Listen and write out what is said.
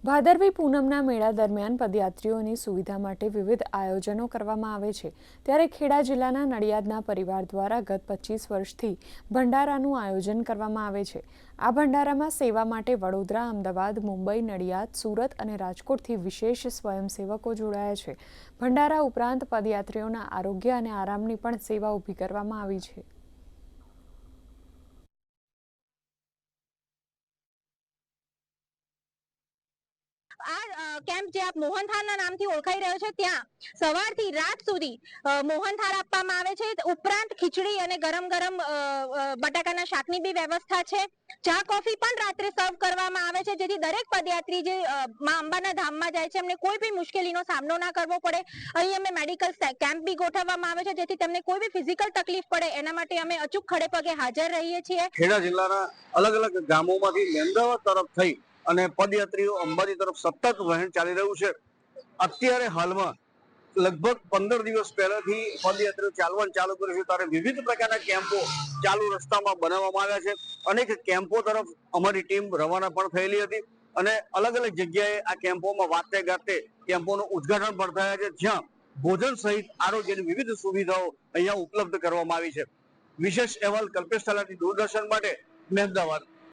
ભાદરવી પૂનમના મેળા દરમિયાન પદયાત્રીઓની સુવિધા માટે વિવિધ આયોજનો કરવામાં આવે છે। ત્યારે ખેડા જિલ્લાના નડિયાદના પરિવાર દ્વારા ગત 25 વર્ષથી ભંડારાનું આયોજન કરવામાં આવે છે। આ ભંડારામાં સેવા માટે વડોદરા, અમદાવાદ, મુંબઈ, નડિયાદ, સુરત અને રાજકોટથી વિશેષ સ્વયંસેવકો જોડાયા છે। ભંડારા ઉપરાંત પદયાત્રીઓના આરોગ્ય અને આરામની પણ સેવા ઊભી કરવામાં આવી છે। આ કેમ્પ જે આપ મોહનથાળના નામથી ઓળખાઈ રહ્યો છે ત્યાં સવારથી રાત સુધી મોહનથાળ આપવામાં આવે છે। ઉપરાંત ખીચડી અને ગરમ ગરમ બટાકાના શાકની બી વ્યવસ્થા છે। ચા કોફી પણ રાત્રે સર્વ કરવામાં આવે છે, જેથી દરેક પદયાત્રી જે માં અંબાના ધામમાં જાય છે એમને કોઈ બી મુશ્કેલીનો સામનો ના કરવો પડે। અહીં અમે મેડિકલ કેમ્પ બી ગોઠવવામાં આવે છે, જેથી તેમને કોઈ બી ફિઝિકલ તકલીફ પડે એના માટે અમે અચૂક ખડે પગે હાજર રહીએ છીએ। ખેડા જિલ્લાના અલગ અલગ ગામોમાંથી મહેમદાવાદ તરફ થઈ અને પદયાત્રીઓ અંબાજી તરફ સતત વહેણ ચાલી રહ્યું છે। અત્યારે હાલમાં લગભગ 15 દિવસ પહેલાથી પદયાત્રીઓ ચાલવાનું ચાલુ કર્યું છે, ત્યારે વિવિધ પ્રકારના કેમ્પો ચાલુ રસ્તામાં બનાવવામાં આવ્યા છે। અનેક કેમ્પો તરફ અમારી ટીમ રવાના પણ થયેલી હતી અને અલગ અલગ જગ્યાએ આ કેમ્પોમાં વાતે ગાતે કેમ્પોનું ઉદ્ઘાટન પણ થયા છે, જ્યાં ભોજન સહિત આરોગ્યની વિવિધ સુવિધાઓ અહીંયા ઉપલબ્ધ કરવામાં આવી છે। વિશેષ અહેવાલ કલ્પેશ તલાટી, દૂરદર્શન માટે મહેમદાવાદ।